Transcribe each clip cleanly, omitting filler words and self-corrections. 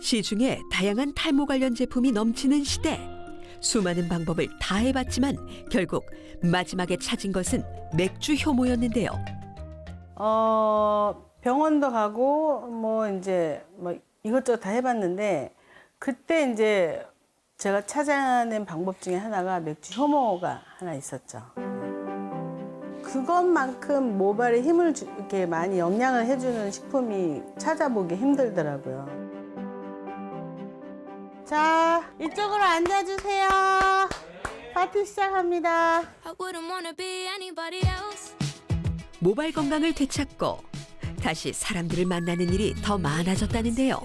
시중에 다양한 탈모 관련 제품이 넘치는 시대. 수많은 방법을 다 해봤지만 결국 마지막에 찾은 것은 맥주 효모였는데요. 병원도 가고 뭐 이제 뭐 이것저것 다 해봤는데 그때 이제 제가 찾아낸 방법 중에 하나가 맥주 효모가 하나 있었죠. 그것만큼 모발에 힘을 이렇게 많이 영양을 해주는 식품이 찾아보기 힘들더라고요. 자, 이쪽으로 앉아주세요. 파티 시작합니다. I wouldn't wanna be anybody else. 모발 건강을 되찾고 다시 사람들을 만나는 일이 더 많아졌다는데요.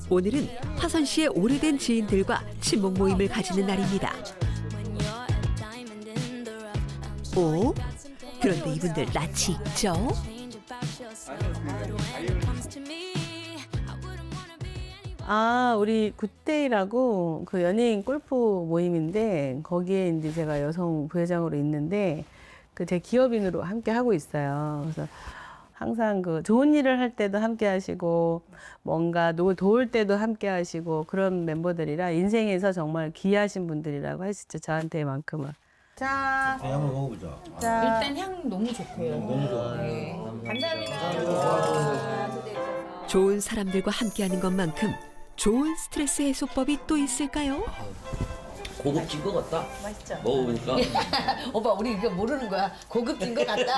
오늘은 화선 씨의 오래된 지인들과 친목 모임을 가지는 날입니다. When you're a diamond in the rough, I'm 오? 그런데 이분들 낯이 익죠? change about yourself. But when it comes to me, I wouldn't wanna be anybody. 아, 우리 굿데이라고 그 연예인 골프 모임인데 거기에 이제 제가 여성 부회장으로 있는데 그 제 기업인으로 함께 하고 있어요. 그래서 항상 그 좋은 일을 할 때도 함께 하시고 뭔가 누굴 도울 때도 함께 하시고 그런 멤버들이라 인생에서 정말 귀하신 분들이라고 할 수 있죠. 저한테만큼은. 자, 네, 한번 먹어보자. 자, 일단 향 너무 좋고요. 너무 좋아. 네. 감사합니다. 좋은 사람들과 함께하는 것만큼 좋은 스트레스 해소법이 또 있을까요? 고급진 것 같다. 맛있죠? 먹어보니까. 오빠 우리 이거 모르는 거야. 고급진 거 같다.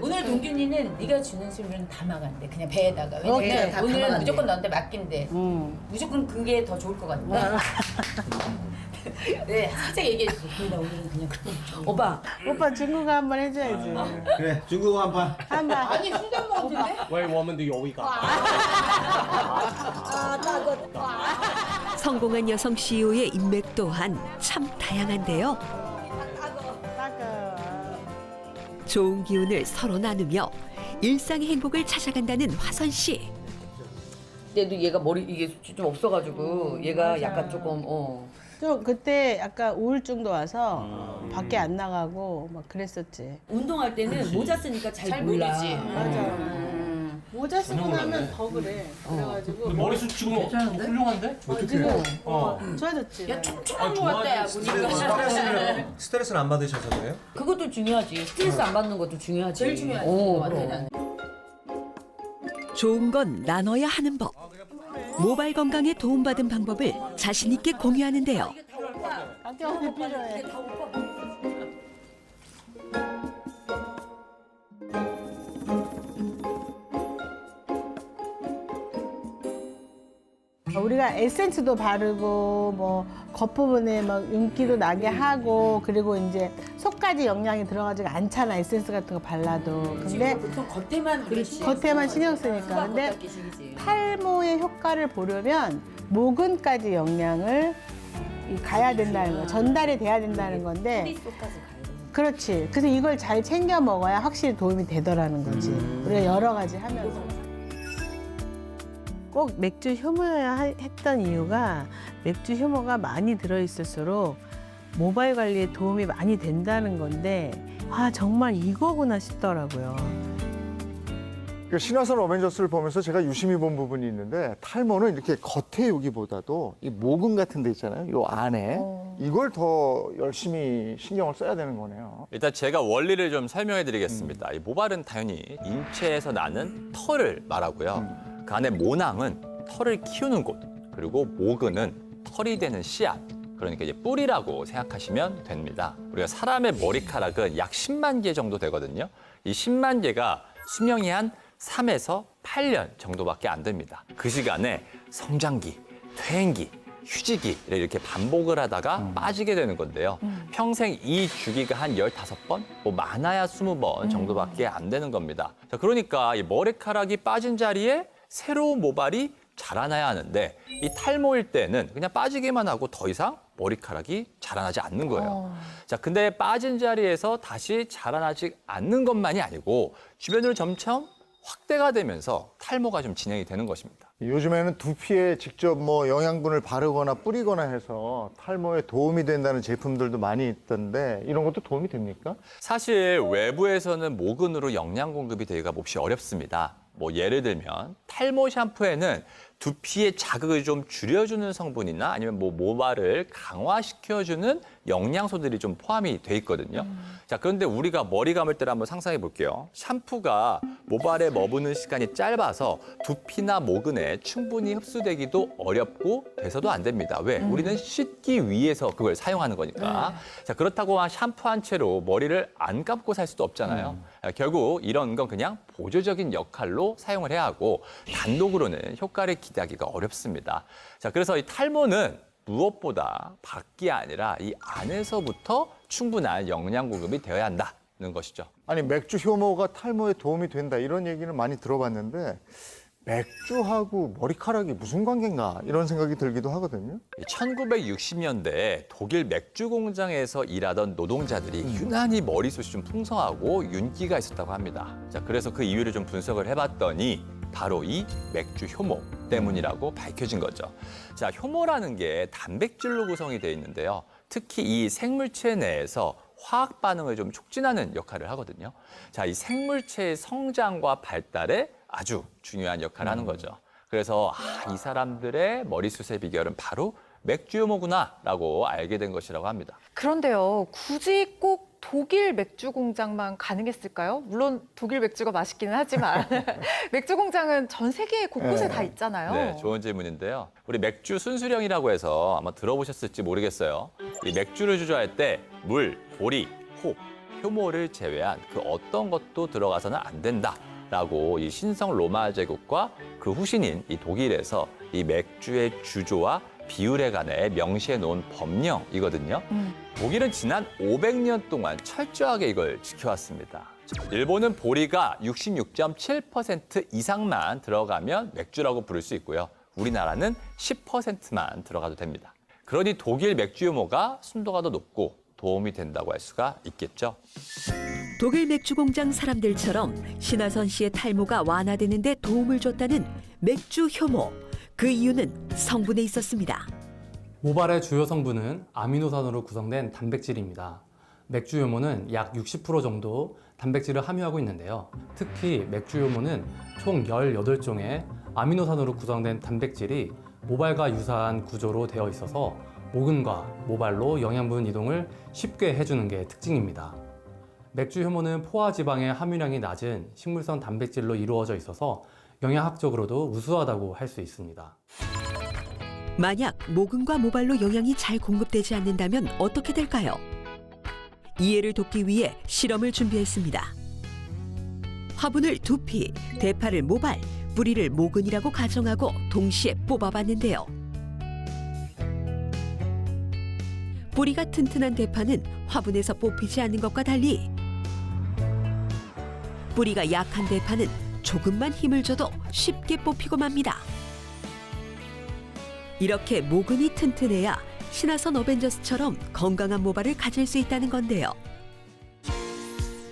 오늘 동균이는 네가 주는 술은 다 막았대. 그냥 배에다가. 오케이, 왜냐면 다 오늘 막았네. 무조건 너한테 맡긴대. 무조건 그게 더 좋을 것 같아. 네, 살짝 얘기해 주세요. 그러다 오늘은 그냥 그런. 오빠. 오빠 중국어 한번 해줘야지. 그래, 중국어 한 판. 한 번. 아니 순간 먹었는데? 喂，我们的有一个。 성공한 여성 CEO의 인맥 또한 참 다양한데요. 좋은 기운을 서로 나누며 일상의 행복을 찾아간다는 화선 씨. 그때도 얘가 머리 이게 좀 없어가지고 얘가 약간 조금 좀 그때 약간 우울증도 와서 밖에 안 나가고 막 그랬었지. 운동할 때는 모자 쓰니까 잘 몰라. 모르지. 맞아. 모자 쓰고 나면 더 그래. 그래가지고 머리숱 지금 훌륭한데? 지금 좋아졌지. 야 촉촉한 거 같다 야 보니까. 스트레스는 안 받으셔서 그래요? 그것도 중요하지. 스트레스 안 받는 것도 중요하지. 제일 중요하지. 것 같아 나는. 좋은 건 나눠야 하는 법. 모발 건강에 도움받은 방법을 자신 있게 공유하는데요. 안경이 필요해. 우리가 에센스도 바르고 뭐 겉부분에 막 윤기도 나게 하고 그리고 이제 속까지 영양이 들어가지가 않잖아 에센스 같은 거 발라도. 근데 보통 겉에만 그렇지. 겉에만 신경 쓰니까. 근데 탈모의 효과를 보려면 모근까지 영양을 가야 된다는 거, 전달이 돼야 된다는 건데. 그렇지. 그래서 이걸 잘 챙겨 먹어야 확실히 도움이 되더라는 거지. 우리가 여러 가지 하면서. 꼭 맥주 효모여야 했던 이유가 맥주 효모가 많이 들어있을수록 모발 관리에 도움이 많이 된다는 건데 아 정말 이거구나 싶더라고요. 그 신화선 어벤져스를 보면서 제가 유심히 본 부분이 있는데 탈모는 이렇게 겉에 여기보다도 이 모근 같은 데 있잖아요. 요 안에 이걸 더 열심히 신경을 써야 되는 거네요. 일단 제가 원리를 좀 설명해 드리겠습니다. 이 모발은 당연히 인체에서 나는 털을 말하고요. 그 안에 모낭은 털을 키우는 곳, 그리고 모근은 털이 되는 씨앗, 그러니까 이제 뿌리라고 생각하시면 됩니다. 우리가 사람의 머리카락은 약 10만 개 정도 되거든요. 이 10만 개가 수명이 한 3에서 8년 정도밖에 안 됩니다. 그 시간에 성장기, 퇴행기, 휴지기를 이렇게 반복을 하다가 빠지게 되는 건데요. 평생 이 주기가 한 15번, 뭐 많아야 20번 정도밖에 안 되는 겁니다. 자, 그러니까 이 머리카락이 빠진 자리에 새로운 모발이 자라나야 하는데 이 탈모일 때는 그냥 빠지기만 하고 더 이상 머리카락이 자라나지 않는 거예요. 자, 근데 빠진 자리에서 다시 자라나지 않는 것만이 아니고 주변으로 점점 확대가 되면서 탈모가 좀 진행이 되는 것입니다. 요즘에는 두피에 직접 뭐 영양분을 바르거나 뿌리거나 해서 탈모에 도움이 된다는 제품들도 많이 있던데 이런 것도 도움이 됩니까? 사실 외부에서는 모근으로 영양 공급이 되기가 몹시 어렵습니다. 뭐 예를 들면 탈모 샴푸에는 두피의 자극을 좀 줄여주는 성분이나 아니면 뭐 모발을 강화시켜주는 영양소들이 좀 포함이 돼 있거든요. 자, 그런데 우리가 머리 감을 때를 한번 상상해 볼게요. 샴푸가 모발에 머무는 시간이 짧아서 두피나 모근에 충분히 흡수되기도 어렵고 돼서도 안 됩니다. 왜? 우리는 씻기 위해서 그걸 사용하는 거니까. 자, 그렇다고 샴푸 한 채로 머리를 안 감고 살 수도 없잖아요. 결국 이런 건 그냥 보조적인 역할로 사용을 해야 하고 단독으로는 효과를 기대하기가 어렵습니다. 자, 그래서 이 탈모는 무엇보다 밖이 아니라 이 안에서부터 충분한 영양 공급이 되어야 한다는 것이죠. 아니 맥주 효모가 탈모에 도움이 된다 이런 얘기는 많이 들어봤는데 맥주하고 머리카락이 무슨 관계인가 이런 생각이 들기도 하거든요. 1960년대 독일 맥주 공장에서 일하던 노동자들이 유난히 머리숱이 좀 풍성하고 윤기가 있었다고 합니다. 자, 그래서 그 이유를 좀 분석을 해봤더니 바로 이 맥주 효모 때문이라고 밝혀진 거죠. 자, 효모라는 게 단백질로 구성이 되어 있는데요. 특히 이 생물체 내에서 화학 반응을 좀 촉진하는 역할을 하거든요. 자, 이 생물체의 성장과 발달에 아주 중요한 역할을 하는 거죠. 그래서 이 사람들의 머리숱의 비결은 바로 맥주 효모구나라고 알게 된 것이라고 합니다. 그런데요, 굳이 꼭 독일 맥주 공장만 가능했을까요? 물론 독일 맥주가 맛있기는 하지만 맥주 공장은 전 세계 곳곳에 다 있잖아요. 네, 좋은 질문인데요. 우리 맥주 순수령이라고 해서 아마 들어보셨을지 모르겠어요. 이 맥주를 주조할 때 물, 보리, 호, 효모를 제외한 그 어떤 것도 들어가서는 안 된다라고 이 신성 로마 제국과 그 후신인 이 독일에서 이 맥주의 주조와 비율에 관해 명시해 놓은 법령이거든요. 독일은 지난 500년 동안 철저하게 이걸 지켜왔습니다. 일본은 보리가 66.7% 이상만 들어가면 맥주라고 부를 수 있고요. 우리나라는 10%만 들어가도 됩니다. 그러니 독일 맥주 효모가 순도가 더 높고 도움이 된다고 할 수가 있겠죠. 독일 맥주 공장 사람들처럼 신하선 씨의 탈모가 완화되는 데 도움을 줬다는 맥주 효모. 그 이유는 성분에 있었습니다. 모발의 주요 성분은 아미노산으로 구성된 단백질입니다. 맥주 효모는 약 60% 정도 단백질을 함유하고 있는데요. 특히 맥주 효모는 총 18종의 아미노산으로 구성된 단백질이 모발과 유사한 구조로 되어 있어서 모근과 모발로 영양분 이동을 쉽게 해주는 게 특징입니다. 맥주 효모는 포화지방의 함유량이 낮은 식물성 단백질로 이루어져 있어서 영양학적으로도 우수하다고 할 수 있습니다. 만약 모근과 모발로 영양이 잘 공급되지 않는다면 어떻게 될까요? 이해를 돕기 위해 실험을 준비했습니다. 화분을 두피, 대파를 모발, 뿌리를 모근이라고 가정하고 동시에 뽑아봤는데요. 뿌리가 튼튼한 대파는 화분에서 뽑히지 않는 것과 달리 뿌리가 약한 대파는 조금만 힘을 줘도 쉽게 뽑히고 맙니다. 이렇게 모근이 튼튼해야 신하선 어벤져스처럼 건강한 모발을 가질 수 있다는 건데요.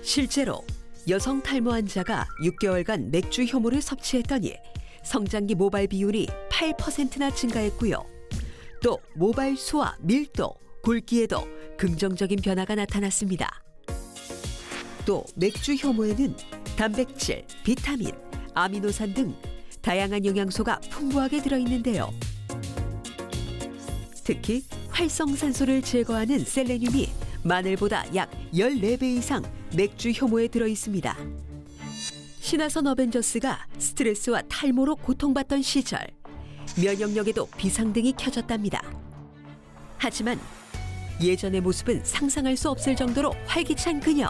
실제로 여성 탈모 환자가 6개월간 맥주 효모를 섭취했더니 성장기 모발 비율이 8%나 증가했고요. 또 모발 수와 밀도, 굵기에도 긍정적인 변화가 나타났습니다. 또 맥주 효모에는 단백질, 비타민, 아미노산 등 다양한 영양소가 풍부하게 들어있는데요. 특히 활성산소를 제거하는 셀레늄이 마늘보다 약 14배 이상 맥주 효모에 들어있습니다. 신하선 어벤져스가 스트레스와 탈모로 고통받던 시절 면역력에도 비상등이 켜졌답니다. 하지만 예전의 모습은 상상할 수 없을 정도로 활기찬 그녀.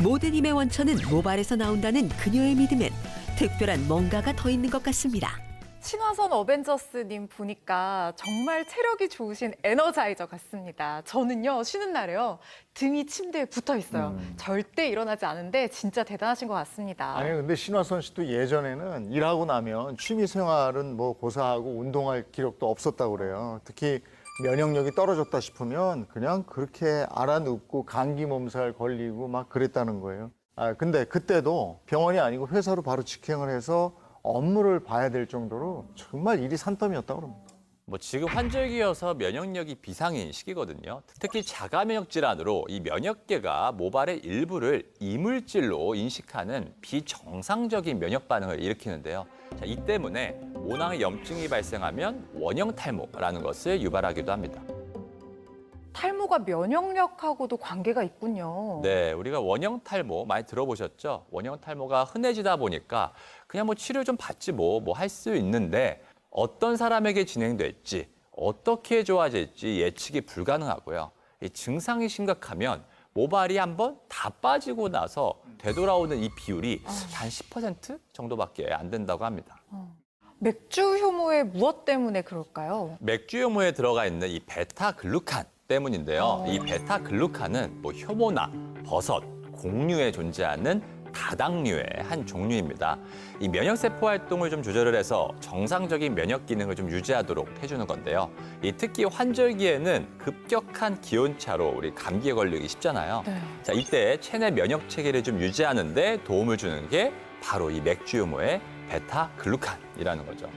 모든 힘의 원천은 모발에서 나온다는 그녀의 믿음엔 특별한 뭔가가 더 있는 것 같습니다. 신화선 어벤져스님 보니까 정말 체력이 좋으신 에너자이저 같습니다. 저는요, 쉬는 날에요, 등이 침대에 붙어 있어요. 절대 일어나지 않은데 진짜 대단하신 것 같습니다. 아니 근데 신화선 씨도 예전에는 일하고 나면 취미 생활은 뭐 고사하고 운동할 기력도 없었다고 그래요. 특히 면역력이 떨어졌다 싶으면 그냥 그렇게 알아눕고 감기 몸살 걸리고 막 그랬다는 거예요. 근데 그때도 병원이 아니고 회사로 바로 직행을 해서 업무를 봐야 될 정도로 정말 일이 산더미였다고 그럽니다. 뭐 지금 환절기여서 면역력이 비상인 시기거든요. 특히 자가 면역 질환으로 이 면역계가 모발의 일부를 이물질로 인식하는 비정상적인 면역 반응을 일으키는데요. 자, 이 때문에 모낭에 염증이 발생하면 원형 탈모라는 것을 유발하기도 합니다. 탈모가 면역력하고도 관계가 있군요. 네, 우리가 원형 탈모 많이 들어보셨죠? 원형 탈모가 흔해지다 보니까 그냥 뭐 치료 좀 받지 뭐 할 수 있는데 어떤 사람에게 진행될지 어떻게 좋아질지 예측이 불가능하고요. 이 증상이 심각하면 모발이 한번 다 빠지고 나서 되돌아오는 이 비율이 한 10% 정도밖에 안 된다고 합니다. 맥주 효모에 무엇 때문에 그럴까요? 맥주 효모에 들어가 있는 이 베타글루칸 때문인데요. 이 베타글루칸은 뭐 효모나 버섯, 곡류에 존재하는 다당류의 한 종류입니다. 이 면역세포 활동을 좀 조절을 해서 정상적인 면역 기능을 좀 유지하도록 해주는 건데요. 이 특히 환절기에는 급격한 기온차로 우리 감기에 걸리기 쉽잖아요. 네. 자, 이때 체내 면역 체계를 좀 유지하는 데 도움을 주는 게 바로 이 맥주 효모의 베타글루칸이라는 거죠.